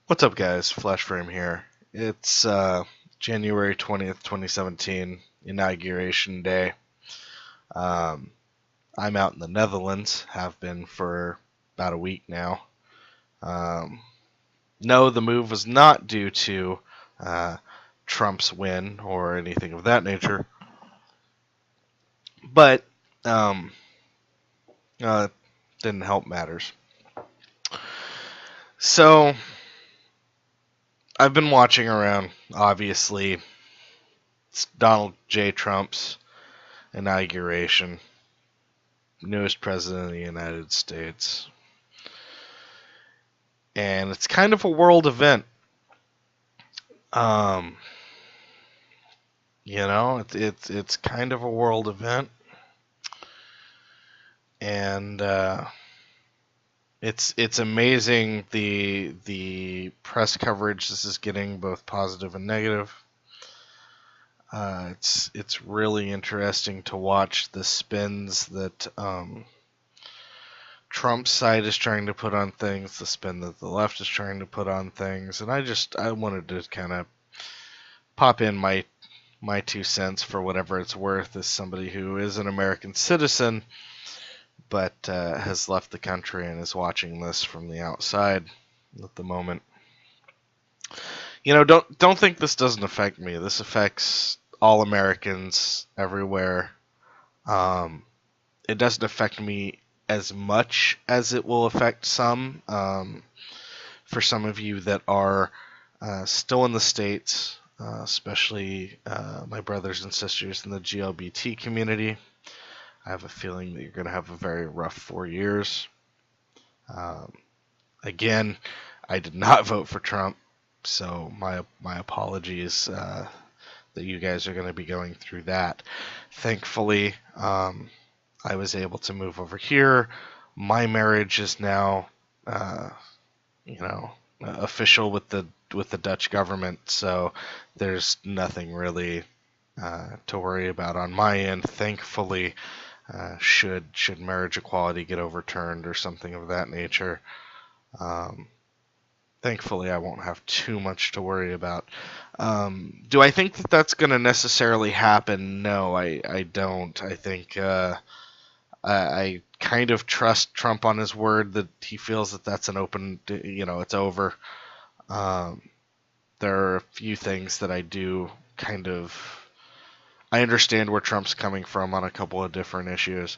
What's up, guys? Flashframe here. It's January 20th, 2017, Inauguration Day. Um, I'm out in the Netherlands, have been for about a week now. Um, no, the move was not due to uh, Trump's win or anything of that nature, but um, uh, didn't help matters. So, I've been watching around, obviously. It's Donald J. Trump's inauguration. Newest president of the United States. And it's kind of a world event. Um, it's kind of a world event, and it's amazing the press coverage this is getting, both positive and negative. It's really interesting to watch the spins that Trump's side is trying to put on things, the spin that the left is trying to put on things, and I wanted to kind of pop in my 2 cents for whatever it's worth as somebody who is an American citizen but has left the country and is watching this from the outside at the moment. Don't think this doesn't affect me. This affects all Americans everywhere. Um, it doesn't affect me as much as it will affect some. For some of you that are still in the States, especially my brothers and sisters in the GLBT community, I have a feeling that you're going to have a very rough 4 years. Um, Again, I did not vote for Trump, so my apologies that you guys are going to be going through that. Thankfully, I was able to move over here. My marriage is now, uh, official with the Dutch government, so there's nothing really to worry about on my end. Thankfully, should marriage equality get overturned or something of that nature, um, thankfully I won't have too much to worry about. Do I think that that's going to necessarily happen? No, I don't. I think I kind of trust Trump on his word that he feels that that's an open, it's over. Um, there are a few things that I do kind of. I understand where Trump's coming from on a couple of different issues.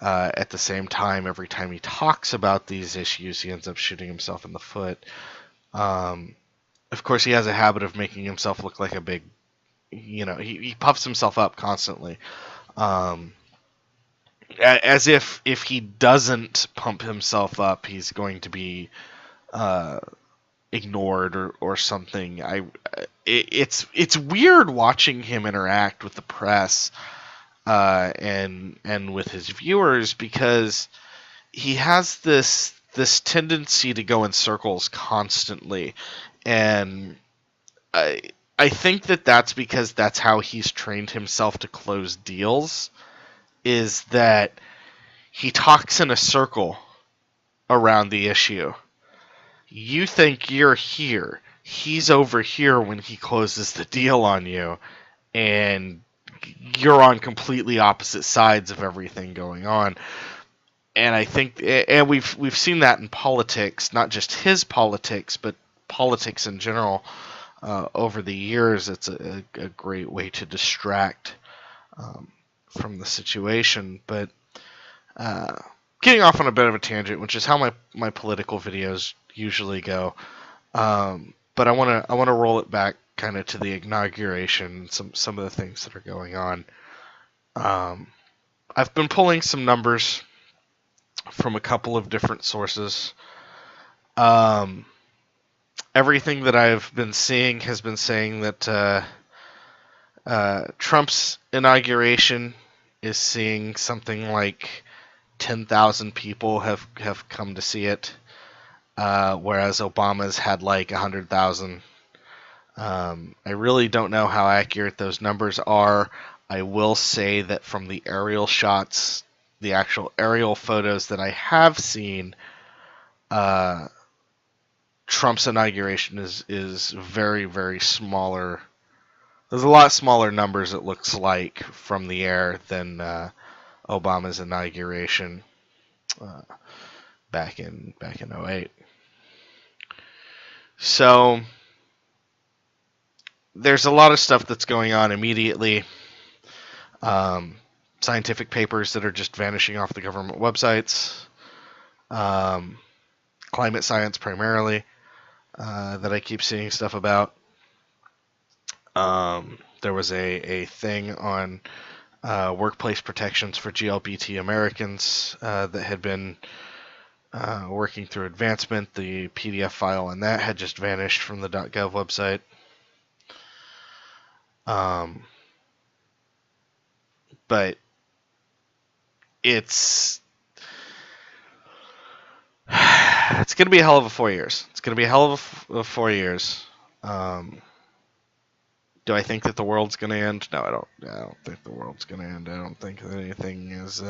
At the same time, every time he talks about these issues, he ends up shooting himself in the foot. Um, of course, he has a habit of making himself look like a big, he puffs himself up constantly. Um, as if he doesn't pump himself up, he's going to be uh, ignored or something. It's weird watching him interact with the press and with his viewers, because he has this tendency to go in circles constantly, and I I think that that's because that's how he's trained himself to close deals, is that he talks in a circle around the issue. You think you're here. He's over here when he closes the deal on you, and you're on completely opposite sides of everything going on. And I think, and we've seen that in politics, not just his politics, but politics in general. Over the years, it's a great way to distract um, from the situation. But uh, getting off on a bit of a tangent, which is how my political videos usually go. But I wanna roll it back kind of to the inauguration, some of the things that are going on. Um, I've been pulling some numbers from a couple of different sources. Um, Everything that I've been seeing has been saying that Trump's inauguration is seeing something like 10,000 people have come to see it, whereas Obama's had like 100,000. I really don't know how accurate those numbers are. I will say that from the aerial shots, the actual aerial photos that I have seen, uh, Trump's inauguration is very, very smaller. There's a lot smaller numbers, it looks like, from the air than Obama's inauguration back in '08. So there's a lot of stuff that's going on immediately. Scientific papers that are just vanishing off the government websites. Climate science primarily that I keep seeing stuff about. There was a thing on workplace protections for GLBT Americans that had been working through advancement. The PDF file on that had just vanished from the .gov website. But it's going to be a hell of a 4 years. It's going to be a hell of a 4 years. Do I think that the world's going to end? No, I don't think the world's going to end. I don't think that anything is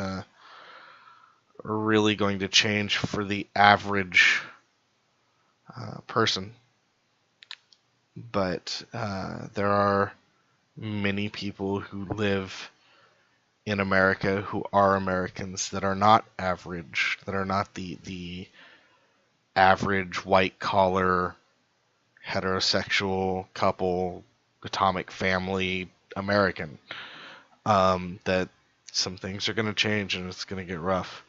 really going to change for the average person. But there are many people who live in America who are Americans that are not average, that are not the average white-collar heterosexual couple, atomic family American. That some things are going to change and it's going to get rough.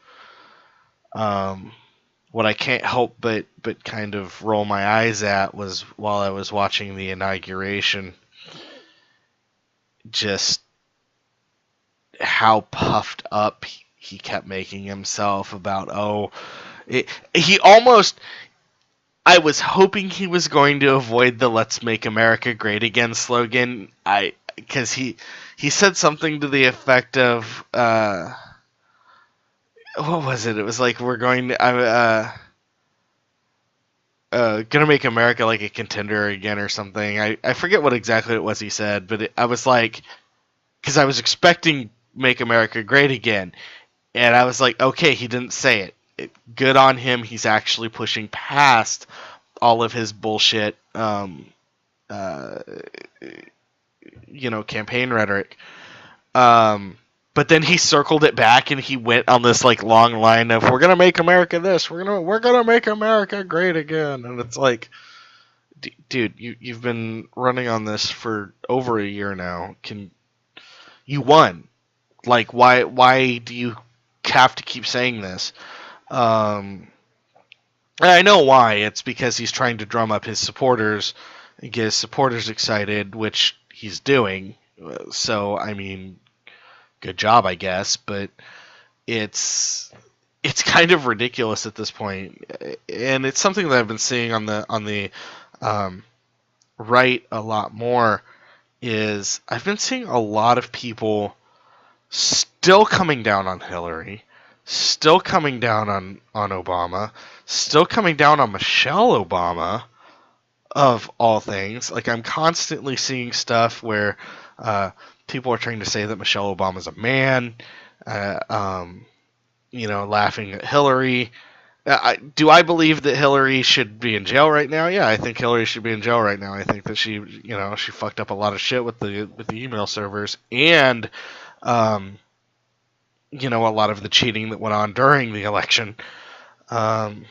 What I can't help but kind of roll my eyes at was while I was watching the inauguration, just how puffed up he kept making himself about, he almost, I was hoping he was going to avoid the "Let's Make America Great Again" slogan. Because he said something to the effect of, what was it? It was like, we're going to, gonna make America like a contender again or something. I forget what exactly it was he said, but I was like, because I was expecting "Make America Great Again," and I was like, okay, he didn't say it. Good on him. He's actually pushing past all of his bullshit, campaign rhetoric. But then he circled it back and he went on this like long line of, we're gonna make America this, we're gonna make America great again, and it's like, dude, you've been running on this for over a year now. You won? Like, why do you have to keep saying this? I know why. It's because he's trying to drum up his supporters, and get his supporters excited, which he's doing. So, I mean, good job, I guess. But it's kind of ridiculous at this point, and it's something that I've been seeing on the right a lot more. Is I've been seeing a lot of people still coming down on Hillary, still coming down on Obama, still coming down on Michelle Obama, of all things. Like, I'm constantly seeing stuff where people are trying to say that Michelle Obama's a man, laughing at Hillary. Do I believe that Hillary should be in jail right now? Yeah, I think Hillary should be in jail right now. I think that she fucked up a lot of shit with the email servers, and a lot of the cheating that went on during the election on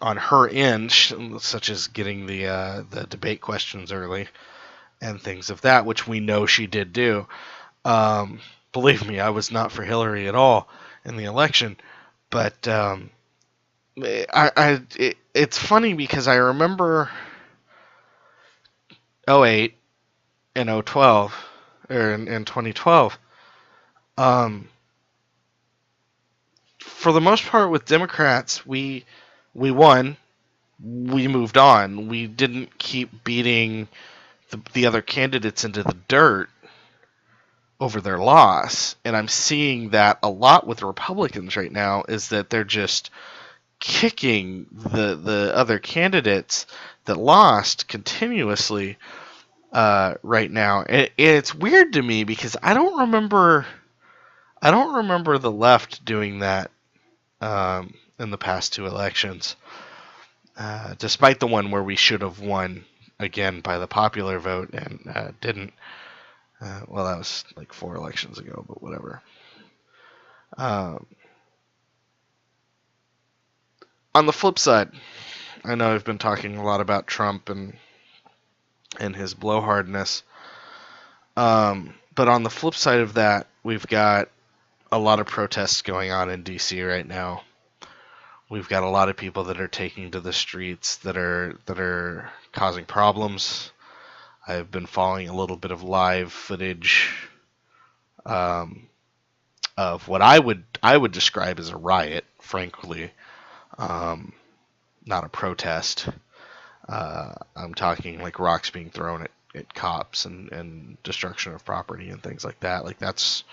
her end, such as getting the debate questions early and things of that, which we know she did do. Believe me, I was not for Hillary at all in the election, but it's funny because I remember 2008 and 2012, or in 2012. For the most part, with Democrats, we won. We moved on. We didn't keep beating the other candidates into the dirt over their loss. And I'm seeing that a lot with Republicans right now, is that they're just kicking the other candidates that lost continuously right now. And it's weird to me because I don't remember the left doing that in the past two elections. despite the one where we should have won again by the popular vote and didn't. Well, that was like 4 elections ago, but whatever. On the flip side, I know I've been talking a lot about Trump and his blowhardness. But on the flip side of that, we've got a lot of protests going on in D.C. right now. We've got a lot of people that are taking to the streets that are causing problems. I've been following a little bit of live footage of what I would describe as a riot, frankly, not a protest. I'm talking like rocks being thrown at cops and destruction of property and things like that. Like, that's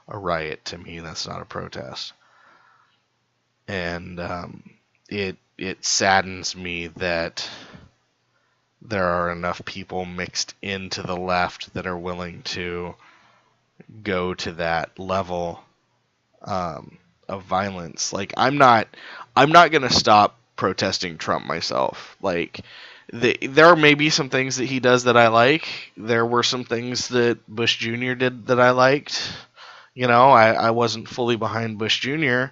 a riot to me. That's not a protest. And it saddens me that there are enough people mixed into the left that are willing to go to that level of violence. Like, I'm not gonna stop protesting Trump myself. Like, there may be some things that he does that I like. There were some things that Bush Jr. did that I liked. You know, I wasn't fully behind Bush Jr.,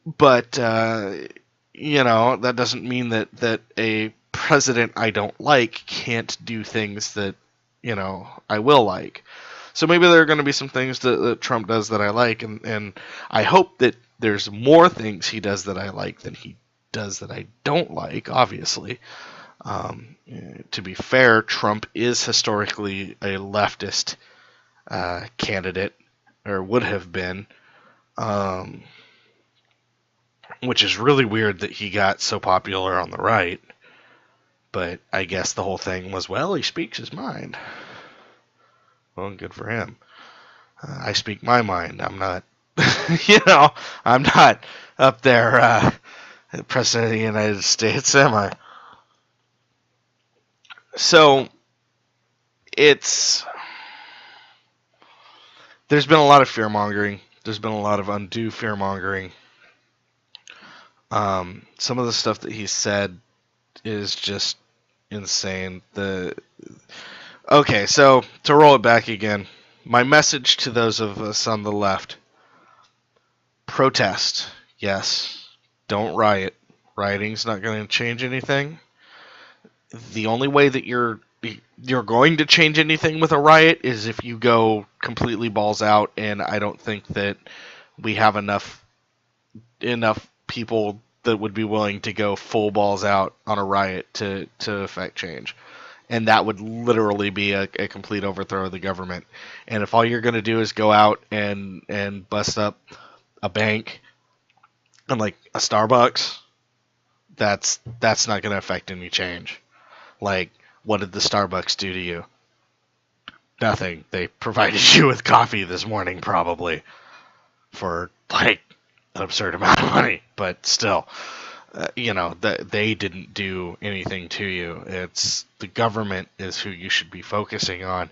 but you know, that doesn't mean that a president I don't like can't do things that, you know, I will like. So maybe there are going to be some things that Trump does that I like, and I hope that there's more things he does that I like than he does that I don't like, obviously. To be fair, Trump is historically a leftist candidate, or would have been, which is really weird that he got so popular on the right. But I guess the whole thing was, well, he speaks his mind. Well, good for him. I speak my mind. I'm not, you know, I'm not up there president of the United States, am I? So, there's been a lot of fear-mongering. There's been a lot of undue fear-mongering. Some of the stuff that he said is just insane. Okay, so to roll it back again, my message to those of us on the left: protest, yes. Don't riot. Rioting's not going to change anything. The only way that you're going to change anything with a riot is if you go completely balls out, and I don't think that we have enough people that would be willing to go full balls out on a riot to affect change. And that would literally be a complete overthrow of the government. And if all you're going to do is go out and bust up a bank and like a Starbucks, that's not going to affect any change. Like, what did the Starbucks do to you? Nothing. They provided you with coffee this morning, probably, for like an absurd amount of money. But still, you know, they didn't do anything to you. It's the government is who you should be focusing on.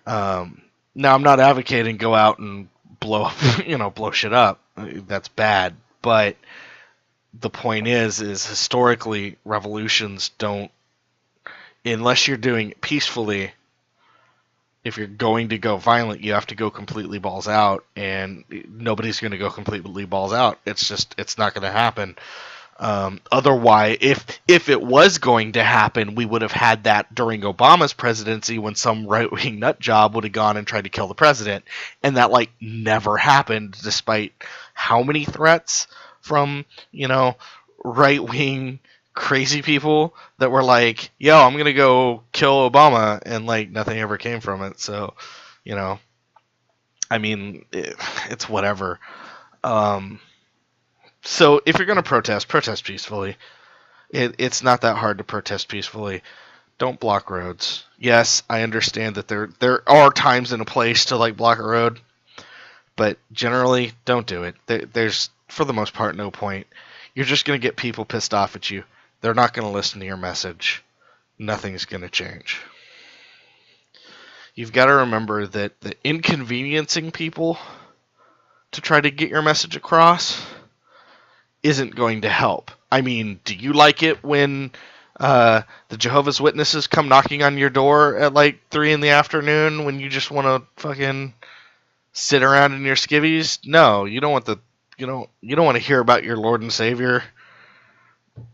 Now, I'm not advocating go out and blow up, blow shit up. That's bad. But the point is historically, revolutions don't, unless you're doing it peacefully. If you're going to go violent, you have to go completely balls out, and nobody's going to go completely balls out. It's not going to happen. Otherwise, if it was going to happen, we would have had that during Obama's presidency when some right-wing nut job would have gone and tried to kill the president, and that never happened, despite how many threats from right-wing crazy people that were like, yo, I'm gonna go kill Obama, and nothing ever came from it. So, I mean, it's whatever. So if you're gonna protest peacefully. It's not that hard to protest peacefully. Don't block roads. Yes, I understand that there are times and a place to block a road, but generally don't do it. There's, for the most part, no point. You're just gonna get people pissed off at you. They're not going to listen to your message. Nothing's going to change. You've got to remember that the inconveniencing people to try to get your message across isn't going to help. I mean, do you like it when the Jehovah's Witnesses come knocking on your door at like 3 in the afternoon when you just want to fucking sit around in your skivvies? No, you don't want you don't want to hear about your Lord and Savior,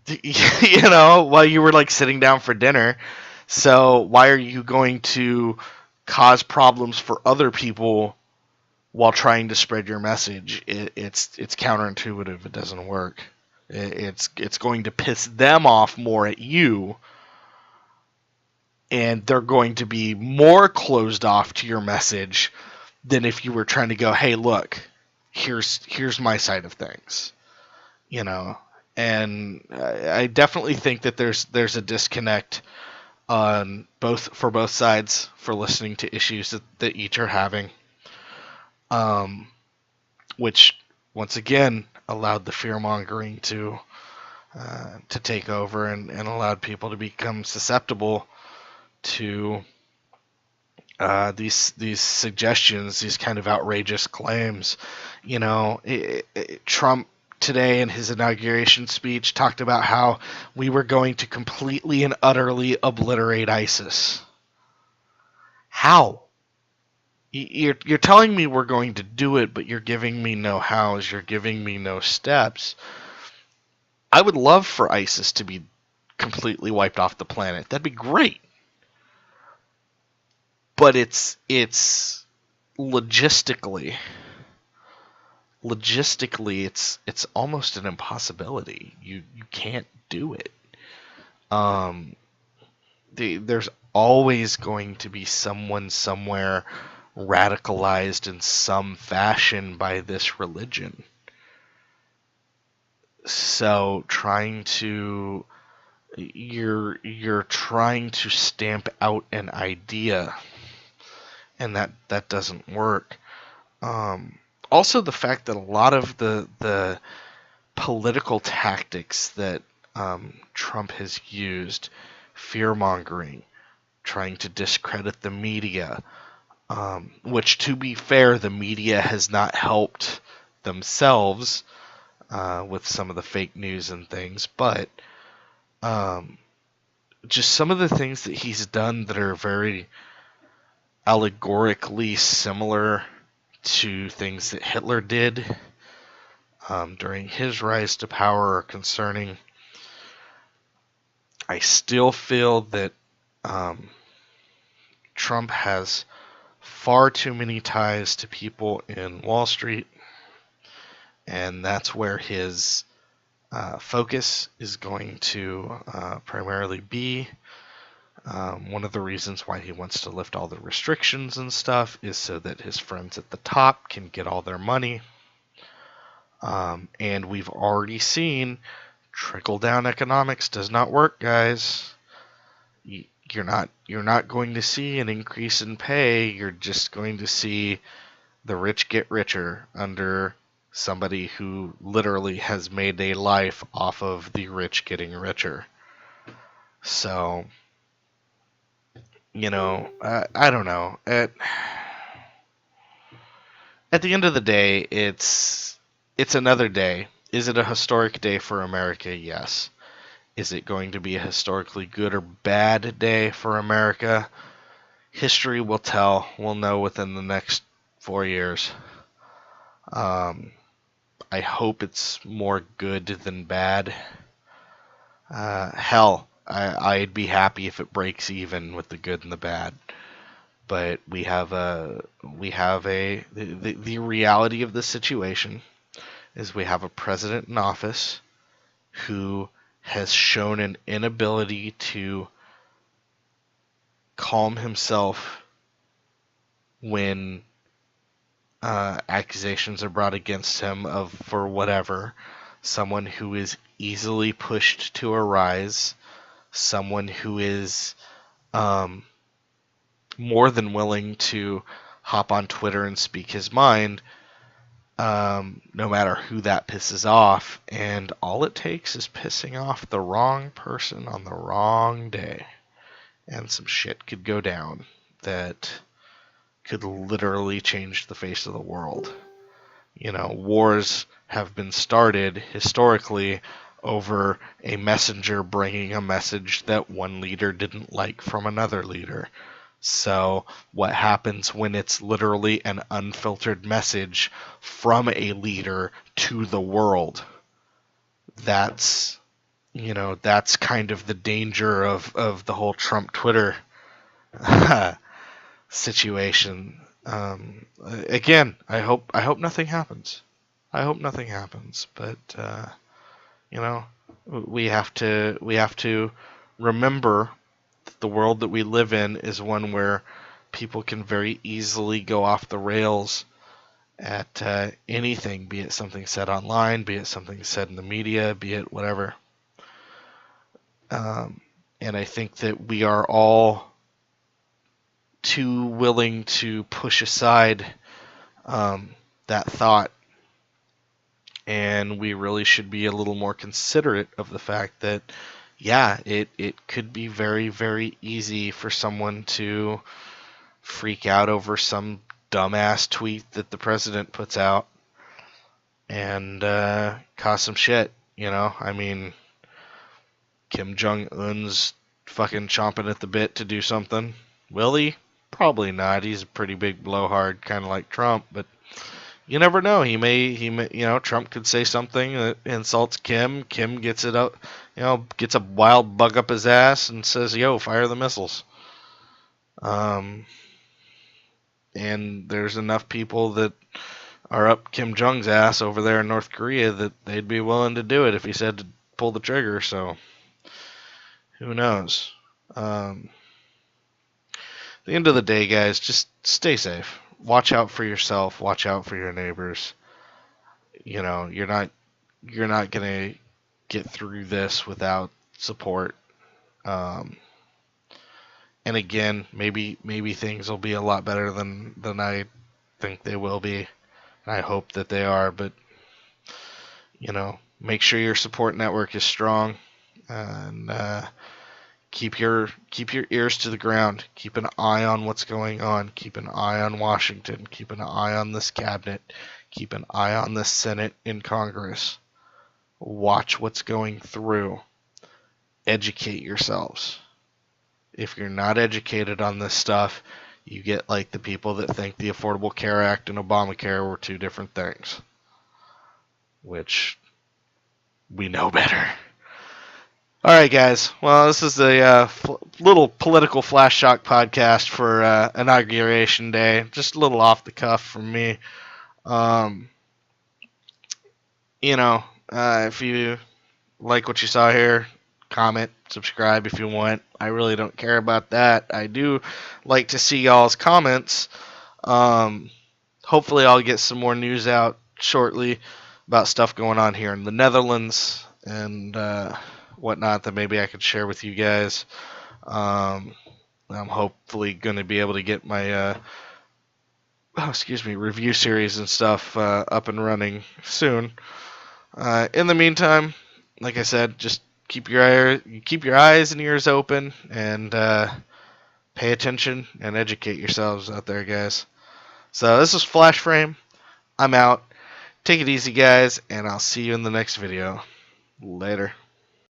while you were like sitting down for dinner. So why are you going to cause problems for other people while trying to spread your message? It's counterintuitive. It doesn't work. It's going to piss them off more at you, and they're going to be more closed off to your message than if you were trying to go, hey, look, here's my side of things, And I definitely think that there's a disconnect on for both sides for listening to issues that each are having, which once again allowed the fear mongering to take over and allowed people to become susceptible to these suggestions, these kind of outrageous claims. Trump today in his inauguration speech talked about how we were going to completely and utterly obliterate ISIS. How? You're telling me we're going to do it, but you're giving me no hows, you're giving me no steps. I would love for ISIS to be completely wiped off the planet. That'd be great. But it's logistically it's almost an impossibility. You can't do it. There's always going to be someone somewhere radicalized in some fashion by this religion. So you're trying to stamp out an idea, and that doesn't work. Also, the fact that a lot of the political tactics that Trump has used, fear-mongering, trying to discredit the media, which, to be fair, the media has not helped themselves with some of the fake news and things, but just some of the things that he's done that are very allegorically similar to things that Hitler did during his rise to power are concerning. I still feel that Trump has far too many ties to people in Wall Street, and that's where his focus is going to primarily be. One of the reasons why he wants to lift all the restrictions and stuff is so that his friends at the top can get all their money. And we've already seen trickle-down economics does not work, guys. You're not going to see an increase in pay. You're just going to see the rich get richer under somebody who literally has made a life off of the rich getting richer. So, I don't know. At the end of the day, it's another day. Is it a historic day for America? Yes. Is it going to be a historically good or bad day for America? History will tell. We'll know within the next 4 years. I hope it's more good than bad. Hell, I'd be happy if it breaks even with the good and the bad. But the reality of the situation is we have a president in office who has shown an inability to calm himself when accusations are brought against him for whatever. Someone who is easily pushed to a rise, someone who is more than willing to hop on Twitter and speak his mind, no matter who that pisses off. And all it takes is pissing off the wrong person on the wrong day, and some shit could go down that could literally change the face of the world. Wars have been started historically over a messenger bringing a message that one leader didn't like from another leader. So what happens when it's literally an unfiltered message from a leader to the world? That's, that's kind of the danger of the whole Trump Twitter situation. Again, I hope nothing happens. I hope nothing happens, but you know, we have to remember that the world that we live in is one where people can very easily go off the rails at anything, be it something said online, be it something said in the media, be it whatever. And I think that we are all too willing to push aside that thought, and we really should be a little more considerate of the fact that, yeah, it could be very, very easy for someone to freak out over some dumbass tweet that the president puts out and cause some shit. I mean, Kim Jong-un's fucking chomping at the bit to do something. Will he? Probably not. He's a pretty big blowhard, kind of like Trump, but you never know. He may, Trump could say something that insults Kim. Kim gets it up, gets a wild bug up his ass and says, "Yo, fire the missiles." And there's enough people that are up Kim Jong's ass over there in North Korea that they'd be willing to do it if he said to pull the trigger. So who knows? At the end of the day, guys, just stay safe. Watch out for yourself. Watch out for your neighbors. You're not gonna get through this without support. And again, maybe things will be a lot better than I think they will be. And I hope that they are. But make sure your support network is strong, and keep your ears to the ground. Keep an eye on what's going on. Keep an eye on Washington. Keep an eye on this cabinet. Keep an eye on the Senate and Congress. Watch what's going through. Educate yourselves. If you're not educated on this stuff, you get like the people that think the Affordable Care Act and Obamacare were two different things, which we know better. All right, guys. Well, this is a little political Flashshock podcast for Inauguration Day. Just a little off the cuff from me. If you like what you saw here, comment, subscribe if you want. I really don't care about that. I do like to see y'all's comments. Hopefully I'll get some more news out shortly about stuff going on here in the Netherlands and whatnot that maybe I could share with you guys. I'm hopefully going to be able to get my review series and stuff up and running soon. In the meantime, like I said, just keep your eyes and ears open and pay attention and educate yourselves out there, guys. So this is Flash Frame. I'm out. Take it easy, guys, and I'll see you in the next video. Later.